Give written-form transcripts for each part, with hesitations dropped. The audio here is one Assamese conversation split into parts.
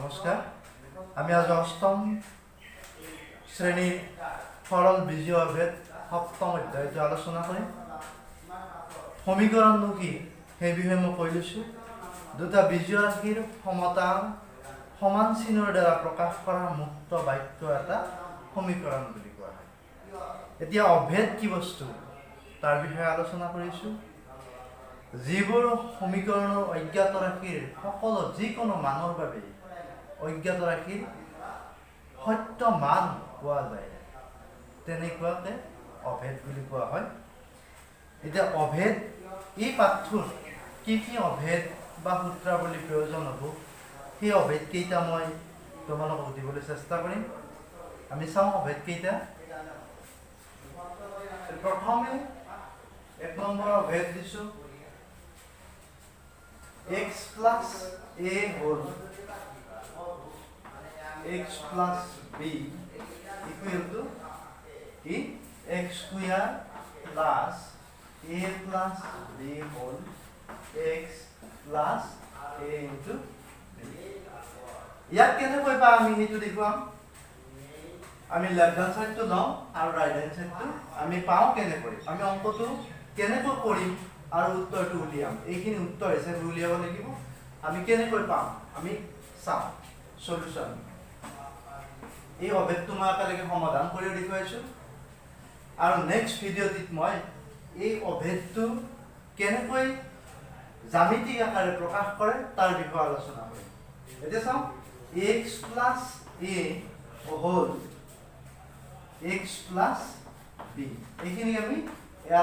নমস্কাৰ আমি আজ অষ্টম শ্ৰেণীৰ সৰল বীজীয় অভেদ সপ্তম অধ্যায়টো আলোচনা কৰিম। সমীকৰণনো কি সেই বিষয়ে মই কৈ লৈছোঁ। দুটা বীজীয় ৰাশিৰ সমতা সমান চিহ্নৰ দ্বাৰা প্ৰকাশ কৰা মুক্ত বাক্য এটা সমীকৰণ বুলি কোৱা হয়। এতিয়া অভেদ কি বস্তু তাৰ বিষয়ে আলোচনা কৰিছোঁ। যিবোৰ সমীকৰণৰ অজ্ঞাত ৰাশিৰ সকলো যিকোনো মানৰ বাবে অজ্ঞাত ৰাশিৰ সত্য মান পোৱা যায় তেনেকুৱাকে অভেদ বুলি কোৱা হয়। এতিয়া অভেদ এই পাঠটোৰ কি কি অভেদ বা সূত্ৰাৱলী প্ৰয়োজন হ'ব সেই অভেদ কেইটা মই তোমালোকক দিবলৈ চেষ্টা কৰিম। আমি চাওঁ অভেদ কেইটা। প্ৰথমে 1 নম্বৰ অভেদ দিছোঁ x plus a whole x plus b equal to x square plus a plus b whole x plus a into b। ইয়াত কেনেকৈ পাম আমি সেইটো দেখুৱাম। আমি লেফট হ্যান্ড সাইডটো লওঁ আৰু ৰাইট হ্যান্ড সাইডটো আমি পাওঁ কেনেকৈ, আমি অংকটো কেনেকৈ কৰিম আৰু উত্তৰটো উলিয়াম। এইখিনি উত্তৰ হিচাপে উলিয়াব লাগিব। আমি কেনেকৈ পাম আমি চাওঁ সলিউশন। এই অভেদটো মই একেলগে সমাধান কৰি দেখুৱাইছোঁ আৰু নেক্সট ভিডিঅ'টিত মই এই অভেদটো কেনেকৈ জ্যামিতিক আকাৰে প্ৰকাশ কৰে তাৰ বিষয়ে আলোচনা কৰিম। এতিয়া চাওঁ x plus a whole x plus b এইখিনি আমি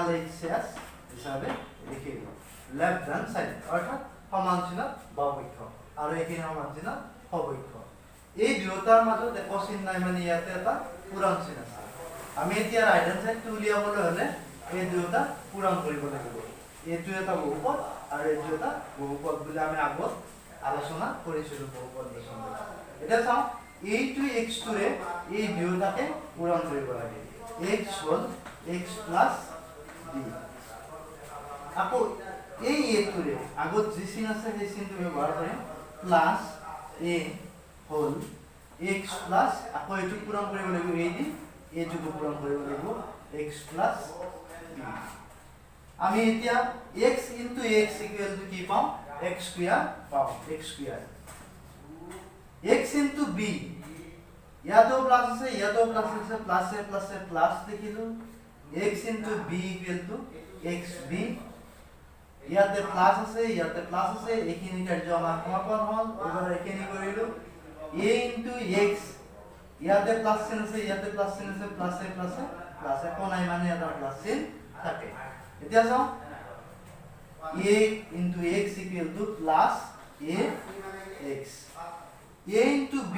LHS হিচাপে লিখি দিওঁ। লেফট হ্যান্ড সাইড অর্থাৎ সমান চিহ্নত বামপক্ষ আৰু এইখিনি সমান চিহ্নত সপক্ষ। এই দুয়োটাৰ মাজত একো চিহ্ন নাই, মানে ইয়াতে এটা পূৰণ চিহ্ন আছে। আমি এতিয়া ৰাইট হ্যান্ড সাইডটো উলিয়াবলৈ হ'লে এই দুয়োটা পূৰণ কৰিব লাগিব। এইটো এটা বহুপদ আৰু এইটো এটা বহুপদ বুলি আমি আগত আলোচনা কৰিছিলোঁ বহুপদ দশম। এতিয়া চাওঁ এইটো x টোৰে এই দুয়োটাকে পূৰণ কৰিব লাগে। x হ'ল x plus b। আকৌ এই এটোৰে আগত যি চিন আছে সেই চিনটো ব্যৱহাৰ কৰিম প্লাছ a হ'ল x প্লাছ আকৌ এইটো পূৰণ কৰিব লাগিব এই দি এইটোকো পূৰণ কৰিব লাগিব x প্লাছ b। আমি এতিয়া x into x equal to কি পাম x স্কয়াৰ পাম x square. x into b ইয়াতো প্লাছ আছে ইয়াতো প্লাছ আছে প্লাছে প্লাছে প্লাছ লিখিলো x into b equal to xb। ইয়াতে প্লাস আছে ইয়াতে প্লাস আছে এইখিনি কাৰ্য আমাৰ সমাপন হ'ল। এবাৰ এইখিনি কৰিলো a into x ইয়াতে প্লাস চিন আছে ইয়াতে প্লাস চিন আছে প্লাসে প্লাসে প্লাস একো নাই মানে এটা প্লাস চিন থাকে। এতিয়া চাওঁ a into x equal to plus a x। a into b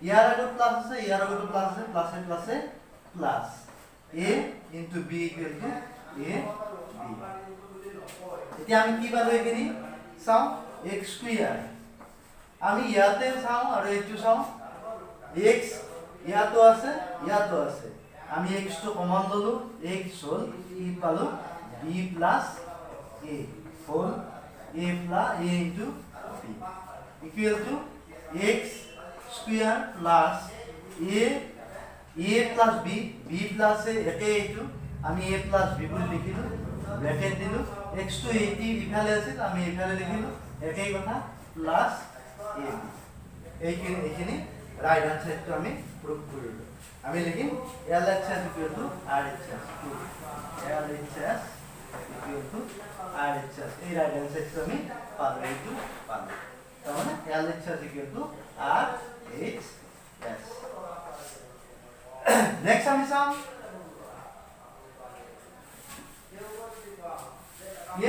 ইয়াৰ আগত প্লাস আছে ইয়াৰ আগত প্লাস আছে প্লাসে প্লাসে plus a into b equal to a b। এতিয়া আমি কি পালো এইখিনি চাওঁ x স্কয়াৰ। আমি ইয়াতে চাওঁ আৰু এইটো চাওঁ x ইয়াতো আছে ইয়াতো আছে। আমি x টো কমন ললো x হ'ল কি পালো b plus a হ'ল a plus a into b equal to x square plus a plus b b plus a একে এইটো আমি a plus b বুলি লিখিলো ব্র্যাকেট দিলো x to 80 ইফালে আছিল আমি ইফালে লিখিলো একেই কথা প্লাস ab। এইখিনি রাইট হ্যান্ড সাইডটো আমি প্রুফ কৰিলো। আমি লিখিম LHS equal to RHS LHS equal to RHS। এই রাইট হ্যান্ড সাইডটো আমি পালো এইটো পালো তার মানে LHS equal to RHS। Next আমি চাম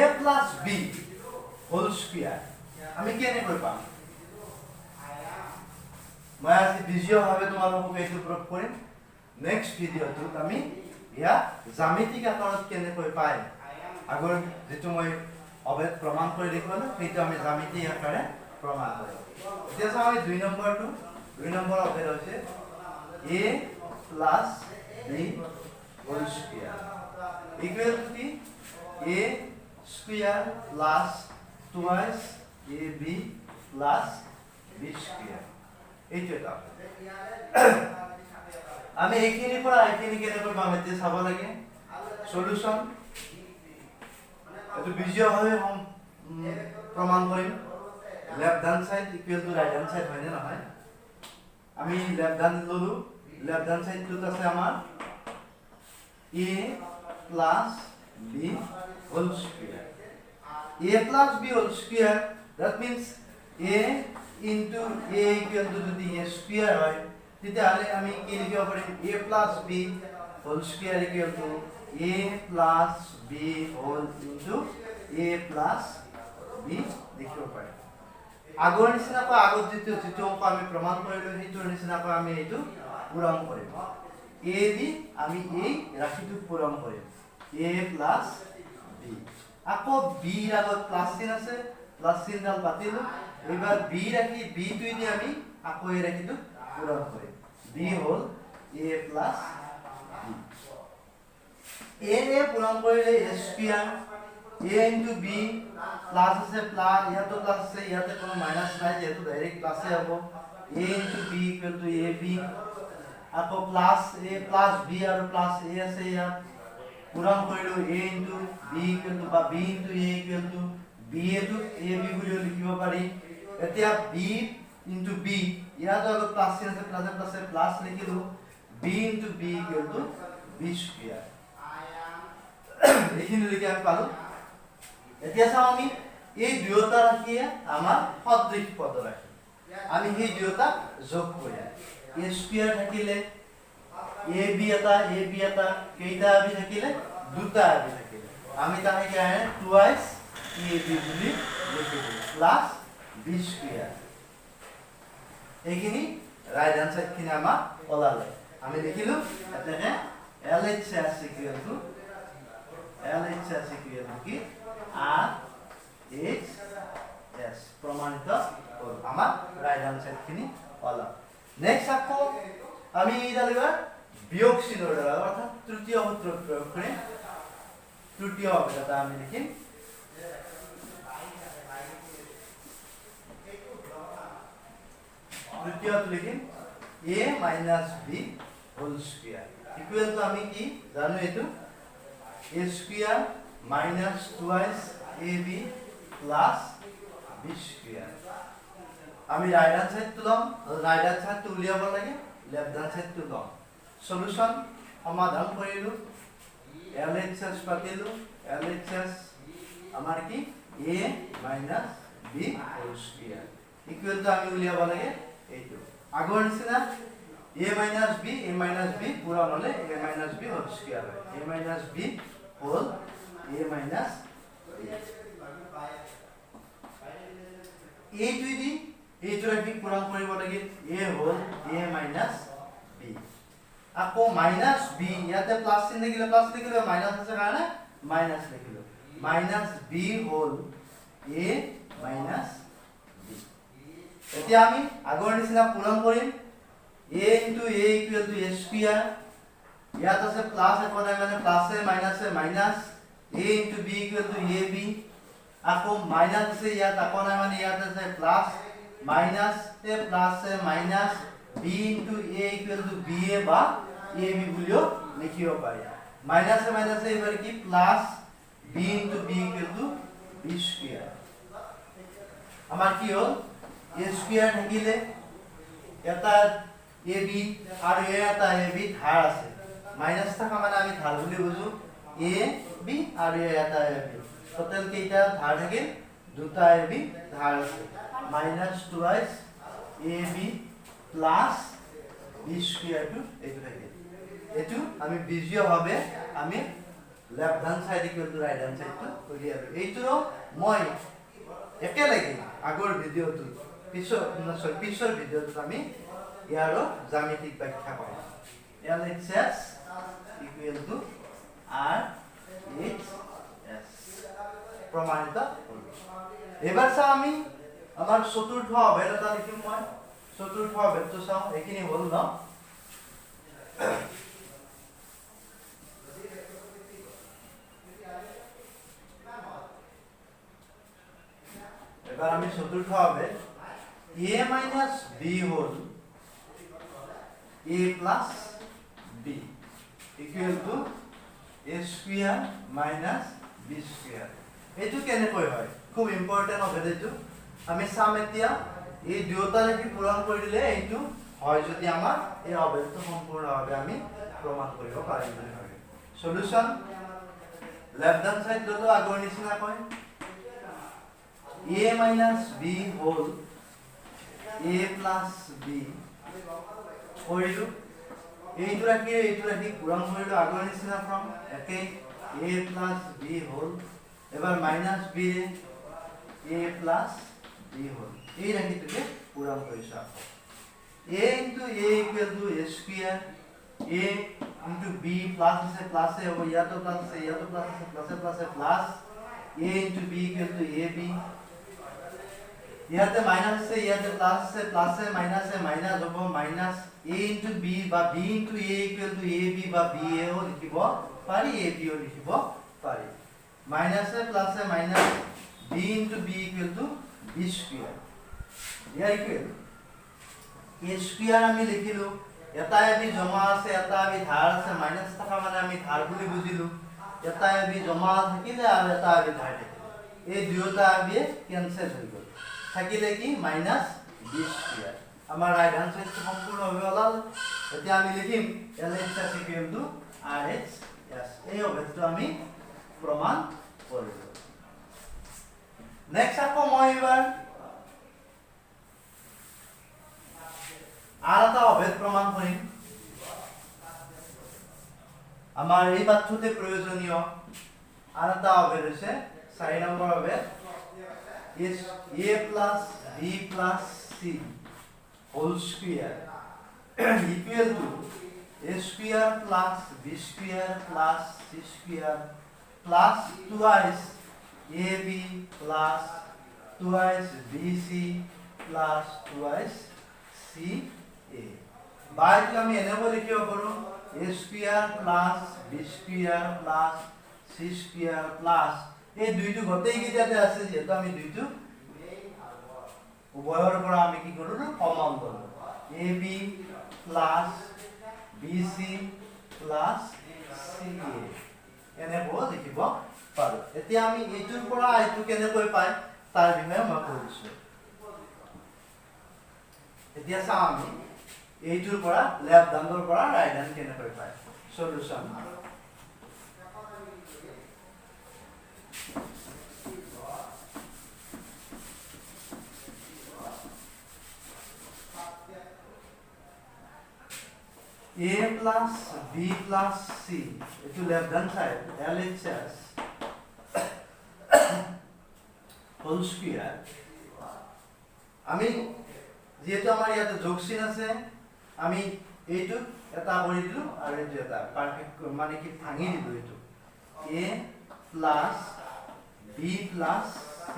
a plus b whole square আমি কেনেকৈ পাম। মই আজি বিজয়ভাৱে তোমালোকক এইটো প্ৰয়োগ কৰিম। নেক্সট ভিডিঅ'টোত আমি ইয়া জ্যামিতিক আকাৰত কেনেকৈ পায় আগৰ যেটো মই অভেদ প্ৰমাণ কৰি দেখুৱালো সেইটো আমি জ্যামিতিক আকাৰে প্ৰমাণ কৰিম। এতিয়া চাওঁ আমি 2 নম্বৰ অভেদ হৈছে a plus b whole square equal to কি a square plus twice ab plus b square। এইটো এটা আমি এইখিনিৰ পৰা এইখিনি কেনেকৈ পাম এতিয়া চাব লাগে সলিউশন এটো বিজয়ভাৱে প্ৰমাণ কৰিম left hand side equal to right hand side হয় না নহয় আমি লেফট হ্যান্ড ললো লেফট হ্যান্ড সাইডটোত আছে আমাৰ a plus b whole square a plus b whole square that means a into a equal to যদি a square হয় তেতিয়াহলে আমি কি লিখিব পাৰিম a plus b whole square equal to a plus b whole into a plus b লিখিব পাৰিম আগৰ নিচিনাকৈ আগত যিটো অংক আমি প্ৰমাণ কৰিলো সেইটো নিচিনাকৈ আমি এইটো পূৰণ কৰিম a দি আমি এই ৰাশিটো পূৰণ কৰিম a plus b আকৌ b ৰ আগত প্লাস চিন আছে প্লাস চিনডাল পাতিলো এবাৰ b ৰাখি b টো দি আমি আকৌ এই ৰাশিটো পূৰণ কৰিম b হ'ল a plus b a এ পূৰণ কৰিলে a square a into b plus আছে প্লাস ইয়াতো প্লাস আছে ইয়াতে কোনো মাইনাস নাই যেহেতু ডাইরেক্ট প্লাসে হ'ব a into b equal to ab আকৌ প্লাস a plus b আৰু প্লাস a আছে ইয়াত পূৰণ কৰিলো a into b equal to বা b into a equal to b to ab বুলি লিখিব পাৰি এতিয়া b into b ইয়াতো আগত প্লাস আছে প্লাসে প্লাস লিখিলো b into b equal to b square এইখিনি লিখি আমি পালো এতিয়া চাও আমি এই দুয়োটা ৰাখিয়ে আমাৰ সদৃশ পদ ৰাখি আমি সেই দুয়োটা যোগ কৰিম a স্কয়ার থাকিলে ab এটা কেইটা ab থাকিলে দুটা ab থাকিলে আমি তাকে কেনে টুৱাইস ab বুলি লিখিলো প্লাস b স্কয়াৰ এইখিনি ৰাইট হ্যান্ড সাইড খিনি আমাৰ ওলালে আমি লিখিলো এটাকে LHS equal to কি r h s প্রমাণিত হল আমার রাইট হ্যান্ড সাইড খিনি ওলাল নেক্সট আকৌ আমি ইদালিবা বিয়োগ চিহ্নৰ দ্বাৰা অৰ্থাৎ তৃতীয় সূত্ৰ প্ৰয়োগ কৰি তৃতীয় অভিধানটা আমি লিখিম তৃতীয়টো লিখিম a minus b whole square equal to আমি কি জানো এটো a square minus twice ab plus b square আমি রাইট হ্যান্ড সাইড তুলম রাইট হ্যান্ড সাইড তুলিয়াব লাগে লেফট হ্যান্ড সাইড তুলম সলিউশন সমাধান কৰিলো LHS পাতিলো LHS আমাৰ কি a minus b whole square equal to আমি উলিয়াব লাগে এইটো আগৰ নিচিনা a minus b পূৰণ হলে a minus b whole square হয় a minus b whole a minus b এইটো দি এইটো ৰাখি পূৰণ কৰিব লাগে a whole a minus b আকৌ minus b ইয়াতে প্লাস চিহ্ন থাকিলে প্লাস লিখিলো মাইনাস আছে কাৰণে মাইনাস লিখিলো minus b whole a minus b এতিয়া আমি আগৰ নিচিনা পূৰণ কৰিম a into a equal to a square ইয়াত আছে প্লাস এখন মানে প্লাসে মাইনাসে minus a into b equal to ab আকৌ মাইনাস আছে ইয়াত আকৌ মানে ইয়াত আছে plus minus A plus A minus b into a equal to ba বা ab বুলিও লিখিব পাৰি মাইনাসে মাইনাসে এবাৰ কি plus b into b equal to b square আমাৰ কি হ'ল a square থাকিলে এটা ab আৰু এটা ab ধাৰ আছে মাইনাস থাকা মানে আমি ধাৰ বুলি বুজো a b আৰু এটা ab টোটাল কেইটা ধাৰ থাকে দুটা ab ধাৰ আছে minus twice ab plus b square to এইটো থাকে এটো আমি বিজয় হবে আমি left hand side equal to right hand side তো উলিয়াব এইটো মই একেলগে আগৰ ভিডিওটো পিছৰ ভিডিওটো আমি ইয়াৰো জ্যামিতিক ব্যাখ্যা কৰিম LHS equal to r h s প্ৰমাণিত হ'ল এবাৰ চাও আমি আমাৰ চতুৰ্থ অভেদটা লিখিম মই চতুৰ্থ অভেদটো চাও এখিনি হ'ল ন এবাৰ আমি চতুৰ্থ অভেদ a minus b whole a plus b equal to a square minus b square. এইটো কেনেকৈ হয় খুব ইম্পৰ্টেন্ট অভেদ এইটো আমি চাম এতিয়া এই দুয়োটা লেখি পূৰণ কৰি দিলে এইটো হয় যদি আমাৰ এই অভেদটো সম্পূৰ্ণভাৱে আমি প্ৰমাণ কৰিব পাৰিম বুলি ভাবি সলিউশন লেফট হ্যান্ড সাইড ললো আগৰ নিচিনা কয় a minus b whole a plus b কৰিলো এইটো ৰাখি পূৰণ কৰিলো আগৰ নিচিনা ফৰ্ম একে a plus b whole এবাৰ মাইনাস b ৰে a plus b whole এই ৰাখিটোকে পূৰণ কৰিছো আকৌ a into a equal to a square a into b plus আছে প্লাস এ হ'ব ইয়াতো প্লাস আছে ইয়াতো প্লাস আছে plus plus a into b equal to ab ইয়াতে মাইনাস আছে ইয়াতে প্লাস আছে মাইনাস হ'ব মাইনাস a into b বা b into a equal to ab বা ba ও লিখিব পাৰি ab ও লিখিব পাৰি minus plus minus b into b equal to b square year equal a square আমি লিখিলো এটা এবি জমা আছে এটা এবি ধাৰ আছে মাইনাস থকা মানে আমি ধাৰ বুলি বুজিলো এটা এবি জমা থাকিলে আৰু এটা এবি ধাৰ থাকিলে এই দুয়োটা এবি কেনসেল হৈ গ'ল থাকিলে কি মাইনাস b স্কয়ার আমাৰ ৰাইট হ্যান্ড সাইডটো সম্পূৰ্ণভাৱে ওলাল এতিয়া আমি লিখিম LHS ইকুৱেল টু RHS এই অভেদটো আমি প্ৰমাণ কৰিলো নেক্সট আকৌ মই এবাৰ আৰ এটা অভেদ প্ৰমাণ কৰিম আমাৰ এই পাঠ্যতে প্ৰয়োজনীয় আৰ এটা অভেদ হৈছে 4 নম্বৰ অভেদ is a plus b plus c whole square equal to a square plus b square plus c square plus twice ab plus twice bc plus twice ca বাইরে আমি এনেবো লিখিব পাৰো a square plus b square plus c square plus এই দুইটো গতেই গিটাতে আছে যেটো আমি দুইটো উভয়ৰ পৰা আমি কি কৰিলো কমন ললো ab plus bc plus ca এনেবো লিখিব পাৰো এতিয়া আমি এইটোৰ পৰা এইটো কেনেকৈ পাই তাৰ বিষয়ে মই কৈছো এতিয়া চাও আমি এইটোৰ পৰা লেফট হ্যান্ডৰ পৰা ৰাইট হ্যান্ড কেনেকৈ পায় solution a plus b plus c এটো left hand side LHS whole square আমি যেহেতু আমার ইয়াতে যোগ চিন আছে আমি এইটো এটা কৰি দিলো আৰু এইটো এটা পারফেক্ট মানে কি ভাঙি দিলো এইটো a plus b plus c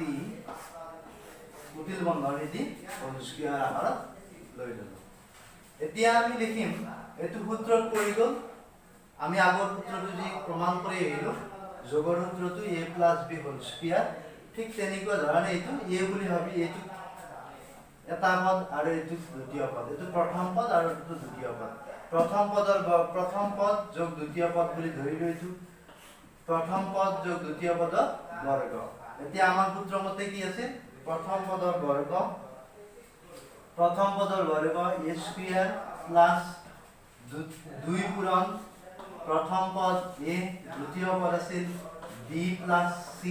কুটিল বন্ধনী দি হোল স্কয়ার আকাৰত লৈ ললো এতিয়া আমি লিখিম এইটো সূত্ৰত কৰি গল আমি আগৰ সূত্ৰটো যি প্ৰমাণ কৰি আহিলো যোগৰ সূত্ৰটো a plus b whole square ঠিক তেনেকুৱা ধৰণে এইটো a বুলি ভাবি এইটো এটা পদ আৰু এইটো দ্বিতীয় পদ এইটো প্ৰথম পদ আৰু এইটো দ্বিতীয় পদ প্ৰথম পদ যোগ দ্বিতীয় পদ বুলি ধৰি লৈছো প্ৰথম পদ যোগ দ্বিতীয় পদৰ বৰ্গ এতিয়া আমাৰ সূত্ৰ মতে কি আছে প্ৰথম পদৰ বৰ্গ a স্কয়াৰ প্লাস 2 পূৰণ প্ৰথম পদ a দ্বিতীয় পদ আছিল b plus c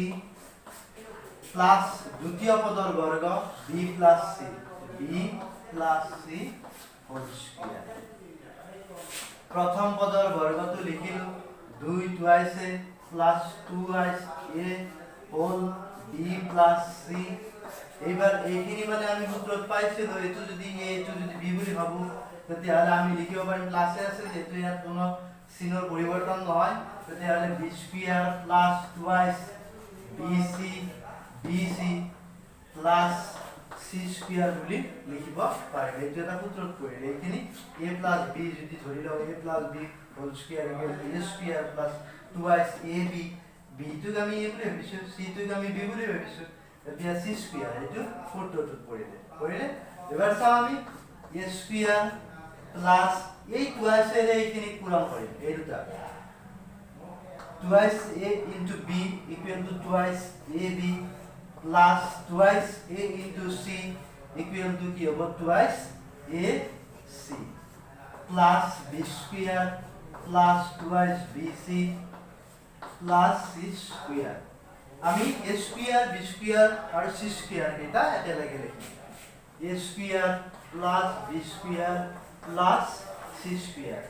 প্লাস দ্বিতীয় পদৰ বৰ্গ b plus c whole square প্ৰথম পদৰ বৰ্গটো লিখিলো 2 টুৱাইছে plus 2 a whole b plus c এইবাৰ এইখিনি মানে আমি সূত্ৰত পাইছিলো এটো যদি a এটো যদি b বুলি ভাবো তেতিয়াহলে আমি লিখিব পাৰিম প্লাসে আছে যেটো ইয়াত কোনো চিনৰ পৰিৱৰ্তন নহয় তেতিয়াহলে b square plus twice bc plus c square বুলি লিখিব পাৰি এইটো এটা সূত্ৰত কৰিলে এইখিনি a plus b যদি ধৰি লও a plus b whole square equal to a square plus twice ab b টো আমি a বুলি ভাবিছো c টো আমি b বুলি ভাবিছো এতিয়া c স্কয়ার এইটো সূত্ৰটোত পৰিলে এবাৰ চাও আমি a স্কয়াৰ প্লাস এই টুৱাইচেৰে এইখিনি পূৰণ কৰিম এই দুটা twice a into b equal to twice ab plus twice a into c equal to কি হ'ব twice ac plus b square plus twice bc plus c square আমি a square b square আৰু c square এটা একেলগে লিখিম a square plus b square plus c square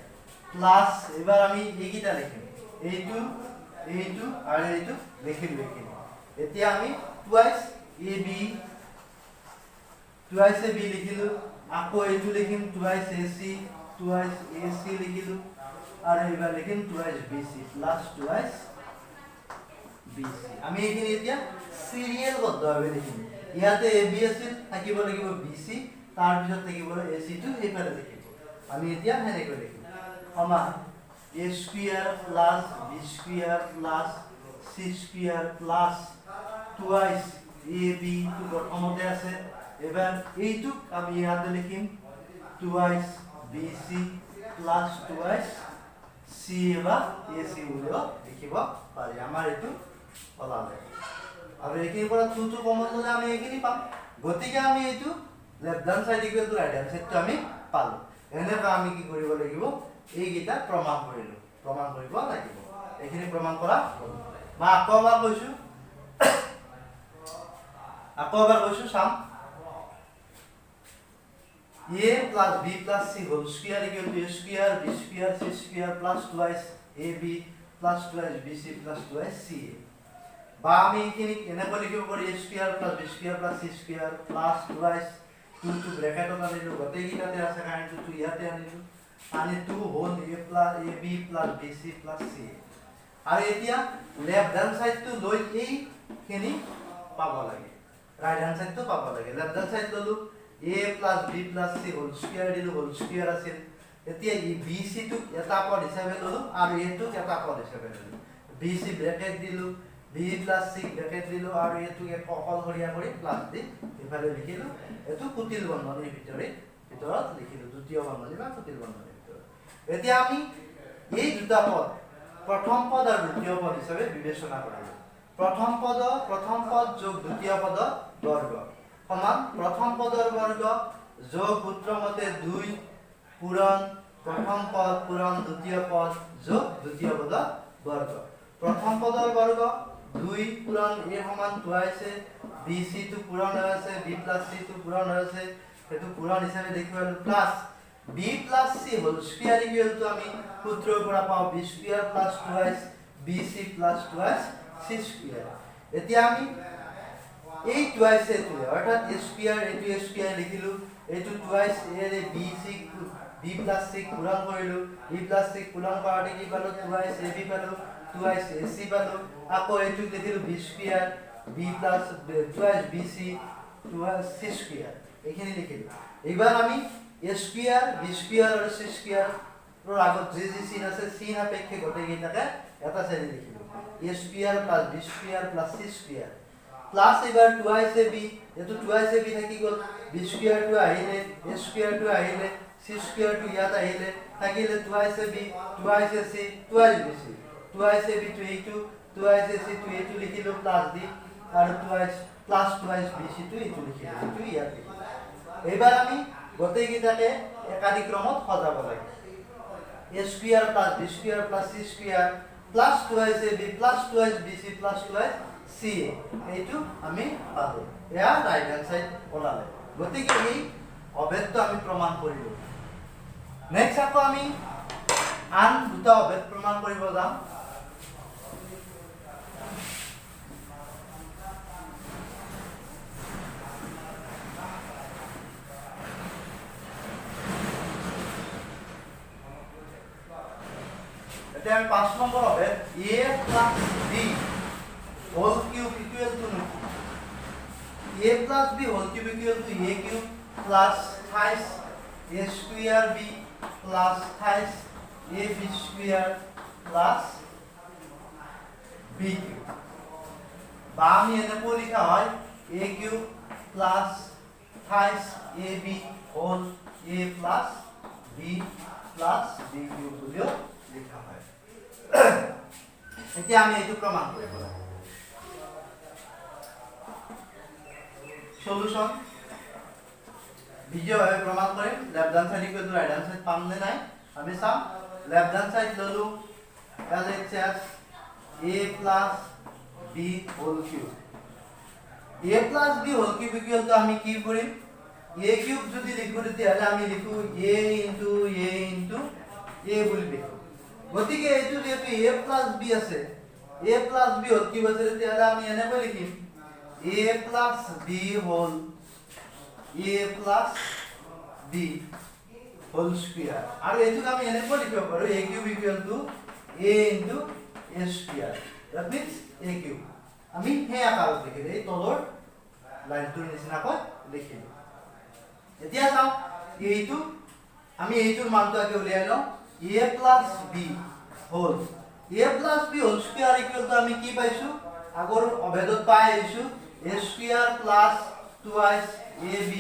plus এবাৰ আমি এইকেইটা লিখিম এইটো আৰু এইটো লিখিম এতিয়া আমি twice ab লিখিলো আকৌ এইটো লিখিম twice ac লিখিলো আৰু এবাৰ লিখিম twice bc plus twice bc আমি এইখিনি এতিয়া সিৰিয়েল বদ্ধভাৱে লিখিম ইয়াতে ab আছিল থাকিব লাগিব bc তাৰ পিছত থাকিব ac টো এইফালে লিখিব আমি এতিয়া হেনেকৈ লিখিম সমান a square plus b square plus c square plus twice ab to প্রথমতে আছে এবার এইটুক আমি ইয়াতে লিখিম twice bc plus twice c বা ac বলিও লিখিব পাৰি আমাৰ এটো ওলালে আৰু এইখিনিৰ পৰা 2 to কমন হ'লে আমি এইখিনি পাম গতিকে আমি এইটো left hand side equal to right hand সাইডটো আমি পালো এনেকৈ আমি কি কৰিব লাগিব এইকেইটা প্ৰমাণ কৰিব লাগিব এইখিনি প্ৰমাণ কৰা বা আকৌ এবাৰ কৈছো চাম a plus b plus c whole square equal to a square b square c square plus twice ab plus twice bc plus twice ca বা আমি এইখিনি এনেকৈ লিখিব পাৰি a square plus b square plus c square plus twice 2 to bracket আনিলো গোটেইকেইটাতে আছে কাৰণ 2 ইয়াতে আনিলো आणि 2 whole a plus ab plus bc plus c আৰু এতিয়া লেফট হ্যান্ড সাইডটো লৈ এই খিনি পাব লাগে রাইট হ্যান্ড সাইডটো পাব লাগে লেফট হ্যান্ড সাইড ললো a plus b plus c whole square দিলো হোল স্কয়ার আছিল এতিয়া এই bc টো এটা পদ হিচাপে ললো আৰু a টো এটা পদ হিচাপে ললো bc ব্ৰ্যাকেট দিলো b plus c ব্ৰ্যাকেট দিলো আৰু a টো অকলশৰীয়া কৰি প্লাস দি ইফালে লিখিলো এটো কুটিল বন্ধনীৰ ভিতৰত লিখিলো দ্বিতীয় বন্ধনী বা কুটিল বন্ধনী এতিয়া আমি এই দুটা পদ প্ৰথম পদ আৰু দ্বিতীয় পদ হিচাপে বিবেচনা কৰিলো প্ৰথম পদ যোগ দ্বিতীয় পদৰ বৰ্গ সমান প্ৰথম পদৰ বৰ্গ যোগ সূত্ৰ মতে 2 পূৰণ প্ৰথম পদ পূৰণ দ্বিতীয় পদ যোগ দ্বিতীয় পদৰ বৰ্গ প্ৰথম পদৰ বৰ্গ 2 পূৰণ a সমান twice bc টো পূৰণ হৈ আছে b plus c টো পূৰণ হৈ আছে এটো পূৰণ হিচাপে দেখিবলৈ plus b plus c whole square equal to আমি সূত্ৰৰ পৰা পাও b square plus twice bc plus twice c square এতিয়া আমি এই twice এটো অৰ্থাৎ a square এটো a square লিখিলো এটো twice a ৰে bc b plus c পূৰণ কৰিলো b plus c পূৰণ কৰাতে কি পালো twice ab পালো twice ac পালো আকৌ এটো লিখিলো b square b plus twice bc twice c square এইখিনি লিখিলো এবাৰ আমি a square b square আৰু c square ৰ আগত যে চিন আছে চিন আপেক্ষে গোটেইকেইটাকে এটা শ্ৰেণী লিখিলো a square plus b square plus c square plus এবাৰ twice ab এটো twice ab থাকি গল b square টো আহিলে a square টো আহিলে c square টো ইয়াত আহিলে থাকিলে twice ab twice ac twice bc twice ab টো এইটো twice ac টো এইটো লিখিলো প্লাস দি আৰু twice plus twice bc টো এইটো লিখিলো এইটো ইয়াত এবাৰ আমি গোটেইকেইটাকে একাধিক ক্ৰমত সজাব লাগে a square plus b square plus c square plus twice ab plus twice bc plus twice c এইটো আমি পালো এয়া রাইট হ্যান্ড সাইড ওলালে গতিকে এই অভেদটো আমি প্ৰমাণ কৰিলো নেক্সট আকৌ আমি আন দুটা অভেদ প্ৰমাণ কৰিব যাম এটা আমি 5 নম্বর অভেদ a plus b whole cube equal to a plus b whole cube equal to a cube plus thrice a square b plus thrice a b square plus b cube বা আমি এনেকৈ লিখা হয় a cube plus thrice ab whole a plus b B plus B cube বুলিও লিখা হয় এতিয়া আমি এইটো প্ৰমাণ কৰিব লাগিব সলিউশন ভিডিও ভাবে প্রমাণ করিম left hand side equal to right hand side পাম নে নাই আমি চাম লেফট হ্যান্ড সাইড ললো LHS a plus b whole cube a plus b whole cube equal to আমি কি করিম a cube যদি লিখো তেতিয়াহলে আমি লিখো a into a বুলি লিখো গতিকে এইটো যেহেতু a plus b আছে a plus b whole cube আছে তেতিয়াহলে আমি এনেকৈ লিখিম a plus b whole a plus b whole square আৰু এইটো আমি এনেকৈ লিখিব পাৰো a cube equal to a into a square that means a cube আমি হে আকাৰত লিখিম এই তলৰ লাইনটোৰ নিচিনাকৈ লিখিম এতিয়া চাও এইটো আমি এইটোৰ মানটো আগে উলিয়াই লওঁ a plus b whole square equal to আমি কি পাইছো আগৰ অভেদত পাই আহিছো a square plus twice ab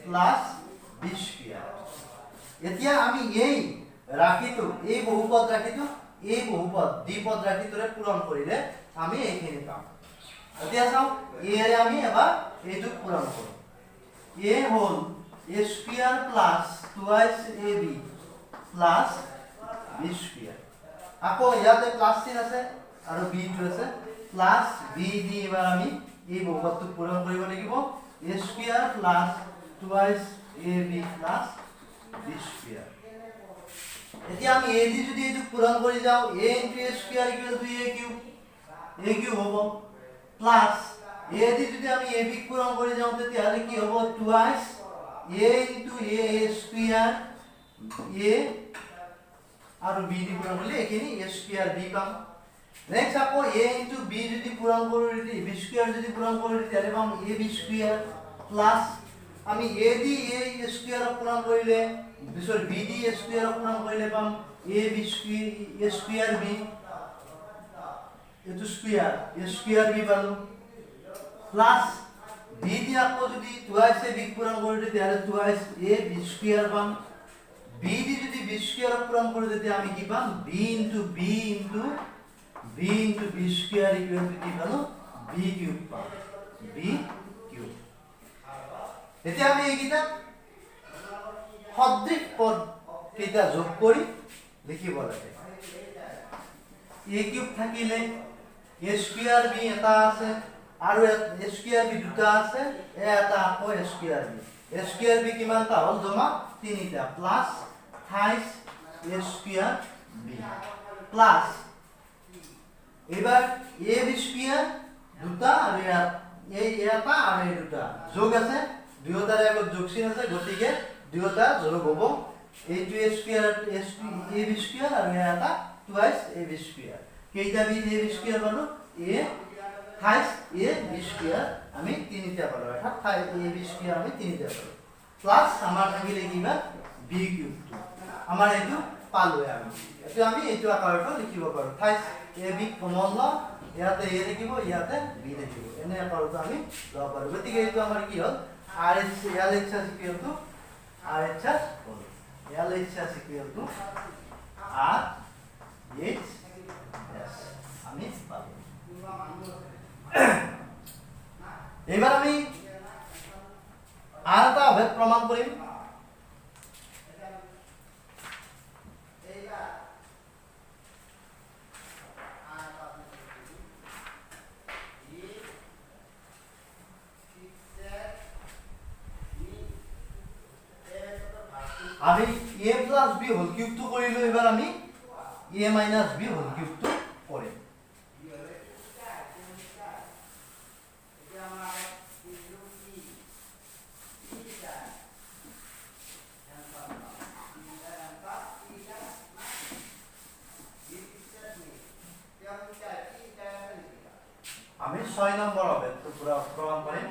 plus b square এতিয়া আমি এই রাখিটো এই বহুপদ রাখিটো এই বহুপদ দ্বিপদ ৰাখিটোৰে পূৰণ কৰিলে আমি এইখিনি পাম এতিয়া চাও a ৰে আমি এবাৰ এইটো পূৰণ কৰো a hall a square plus twice ab plus b square আকৌ ইয়াতে প্লাস চিন আছে আৰু b টো আছে প্লাস b দি এবাৰ আমি এই বহুপদটো পূৰণ কৰিব লাগিব a square plus twice ab plus b square এতিয়া আমি a দি যদি এইটো পূৰণ কৰি যাও a into a square equal to a cube হ'ব প্লাস a দি যদি আমি ab পূৰণ কৰি যাও তেতিয়াহলে কি হ'ব twice a into a square a আৰু b দি পূৰণ কৰিলে এখিনি a square b পাম নেক্সট আকৌ a into b যদি পূৰণ কৰি b square যদি পূৰণ কৰি তেতিয়াহলে পাম ab square প্লাস আমি a দি a square পূৰণ কৰিলে বিছৰ b দি a square পূৰণ কৰিলে পাম ab square b এটো স্কয়ার a square b পালো প্লাস b দি আকৌ যদি twice a b পূৰণ কৰি তেতিয়াহলে twice a b square পাম b দি যদি b square পূৰণ কৰি তেতিয়া আমি কি পাম b into b square equal to কি পালো b cube পাম b cube এতিয়া আমি এইকিটা সদৃশ পদ কেইটা যোগ কৰি লিখিব লাগে a cube থাকিলে a square b এটা আছে আৰু a square b দুটা আছে এটা আকৌ a square b কিমানটা হল জমা তিনিটা plus 28 a square b plus এবাৰ a b square দুটা আৰু এই এটা আৰু এই দুটা যোগ আছে দুয়োটাৰ আগত যোগ চিন আছে গতিকে দুয়োটা যোগ হ'ব এইটো a square a b square আৰু এটা twice a b square কেইটা b a b square পালো a 28 a b square আমি তিনিটা পালো অৰ্থাৎ a b square আমি তিনিটা পালো প্লাস আমাৰ থাকিলে কিবা b cube আমাৰ এইটো পালো আমি এটো আমি এইটো আকাৰটো লিখিব পাৰো 28 a b কমন ল ইয়াতে a লিখিব ইয়াতে b লিখিব এনে আকাৰটো আমি লব পাৰো গতিকে এইটো আমাৰ কি হল RHS equal to RHS hall LHS equal to RHS আমি পাবো এবাৰ আমি আৰ এটা অভেদ প্ৰমাণ কৰিম আমি a plus b whole cube to কৰিলো এবাৰ আমি a minus b whole cube to কৰিম আমি 6 নম্বৰ অভেদটো পুৰা প্ৰমাণ কৰিম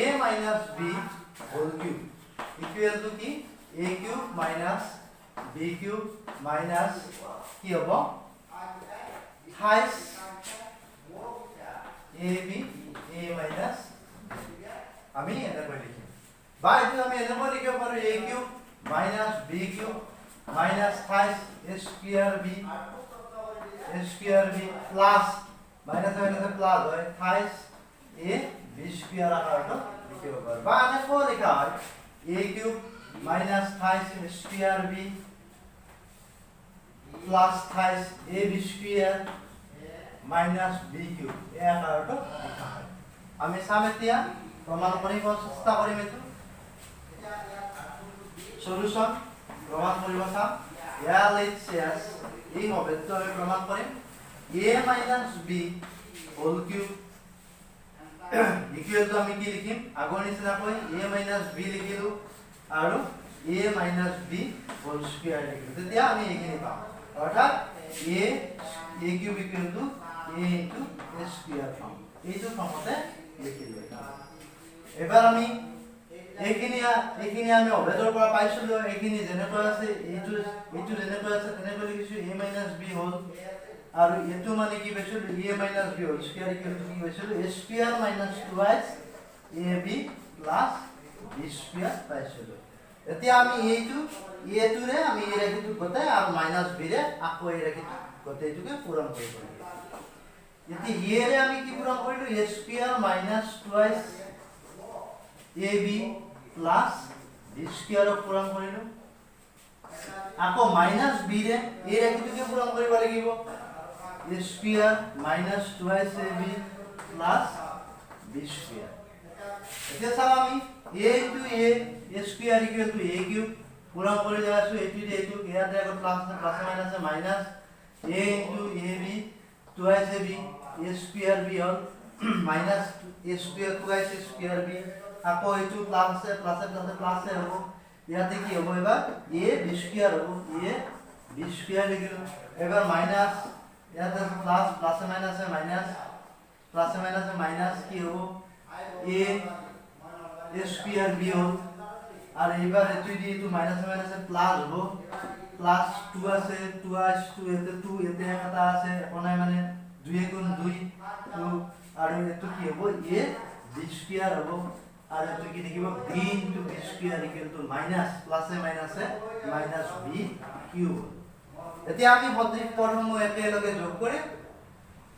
a minus b whole cube equal to কি a cube minus b cube minus কি হ'ব 28 ab a minus আমি এনে কৰি লিখিম বা এইটো আমি এনে কৰি লিখিব পাৰো a cube minus b cube minus thrice a square b plus minus minus plus হয় thrice a b square আকারটো লিখিব পাৰো বা আমি কো লিখা হয় a cube minus thrice a square b plus thrice a b square minus b cube এই আকারটো লিখা হয় আমি চাম এতিয়া প্রমাণ কৰিব চেষ্টা কৰিম এটো সলিউশন প্ৰমাণ কৰিব চাম LHS এই অবেদ্য আমি প্ৰমাণ কৰিম a minus b whole cube equal to আমি কি লিখিম আগৰ নিচিনা কৈ a minus b লিখিলো আৰু a minus b whole square লিখিলো তেতিয়া আমি এইখিনি পাম অৰ্থাৎ a cube equal to a into a square পাম এইটো ফৰ্মতে লিখিলো এবাৰ আমি এইখিনি আমি অভেদৰ পৰা পাইছিলো এইখিনি যেনেকৈ আছে এইটো যেনেকৈ আছে তেনেকৈ লিখিছো a minus b whole আৰু এটো মানে কি পাইছিলো a minus b whole square equal to কি পাইছিলো a square minus twice ab plus b square পাইছিলো এতিয়া আমি এইটো a টোৰে আমি এই ৰাখিটো গতাই আৰু minus b ৰে আকৌ এই ৰাখিটো গতাইটোকে পূৰণ কৰিব এতিয়া a ৰে আমি কি পূৰণ কৰিলো a square minus twice ab plus b square পূৰণ কৰিলো আকৌ minus b ৰে এই ৰাখিটোকে পূৰণ কৰিব লাগিব a square minus twice ab plus b square এতিয়া চাও আমি a into a square equal to a cube পূৰণ কৰি যাইছো এইটো ইয়াতে আকৌ plus minus minus a into ab twice ab a square b hall minus a square twice a square b আকৌ এইটো প্লাস হ'ব ইয়াতে কি হ'ব এবাৰ a b square হ'ব a b square লিখিলো এবাৰ মাইনাস ইয়াতে প্লাস মাইনাস মাইনাস কি হ'ব a square b হল আর এবাৰ এটো দি এটো মাইনাস প্লাস হ'ব প্লাস 2 আছে 2 এতে 2 এতে এটা আছে কোনাই মানে 2 গুণ 2 2 আৰু এটো কি হ'ব a b square হ'ব আর এটো কি দেখিব b into b square equal to minus plus minus b cube এতিয়া আমি সদৃশ পদসমূহ একেলগে যোগ কৰি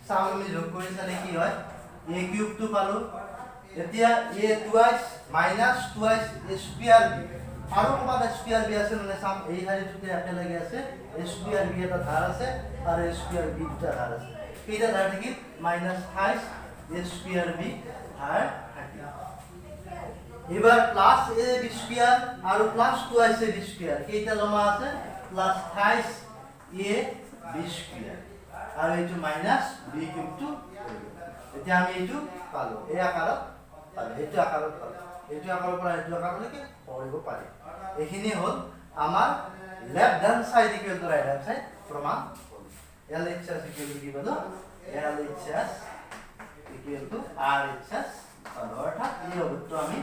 চাম আমি যোগ কৰি চালে কি হয় a cube টো পালো এতিয়া a twice minus twice a square b আৰু কত square b আছে মানে চাম এই হাৰিটোতে একেলগে আছে square b এটা ধাৰ আছে আৰু square b দুটা ধাৰ আছে কেইটা ধাৰ থাকি minus thrice a square b ধাৰ থাকি এবাৰ প্লাস a b square আৰু plus twice a b square কেইটা জমা আছে plus thrice a b square আৰু এইটো মাইনাস b কিউব টো এতিয়া আমি এইটো পালো এই আকাৰত পালো এইটো আকাৰত পালো এইটো আকাৰৰ পৰা এইটো আকাৰলৈকে পঢ়িব পাৰি এইখিনি হল আমাৰ left hand side equal to right hand side প্রমাণ হল LHS ইকুয়াল টু কি বলো LHS ইকুয়াল টু RHS অর্থাৎ এই অভিত্ত আমি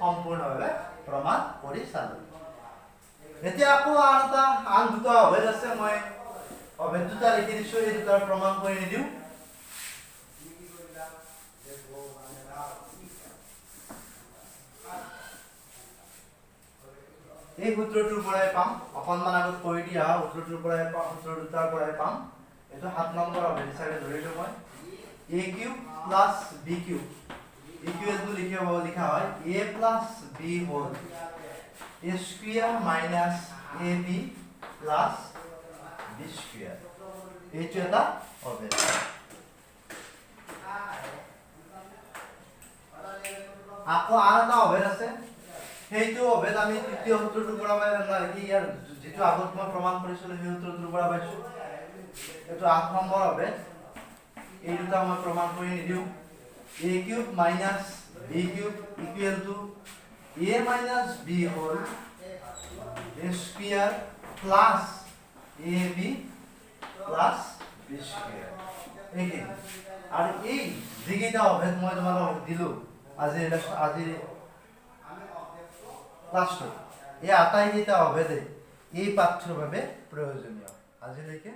সম্পূৰ্ণভাৱে প্ৰমাণ কৰি চালো এতিয়া আকৌ আন দুটা অভেদ আছে মই অভেদ দুটা লিখি দিছো এই দুটাৰ প্ৰমাণ কৰি নিদিও এই সূত্ৰটোৰ পৰাই পাম অকনমান আগত কৈ দিয়া সূত্ৰটোৰ পৰাই পাম সূত্ৰ দুটাৰ পৰাই পাম এটো 7 নম্বৰ অভেদ হিচাপে ধৰিলো মই a cube plus b cube equal to লিখা হয় a plus b whole a square minus ab plus b square এইটো এটা অভেদ আকৌ আৰু এটা অভেদ আছে সেইটো অভেদ আমি তৃতীয় সূত্ৰটোৰ পৰা কি ইয়াৰ যেটো আগত মই প্ৰমাণ কৰিছিলো সেই সূত্ৰটোৰ পৰা পাইছো এটো 8 নম্বৰ অভেদ এই দুটা মই প্ৰমাণ কৰি নিদিও a cube minus b cube equal to a minus b whole a square plus ab plus b square এইখিনি আৰু এই যেকেইটা অভেদ মই তোমালোকক দিলো আজি ক্লাছটো এই আটাইকেইটা অভেদে এই পাঠ্যৰ বাবে প্ৰয়োজনীয় আজিলৈকে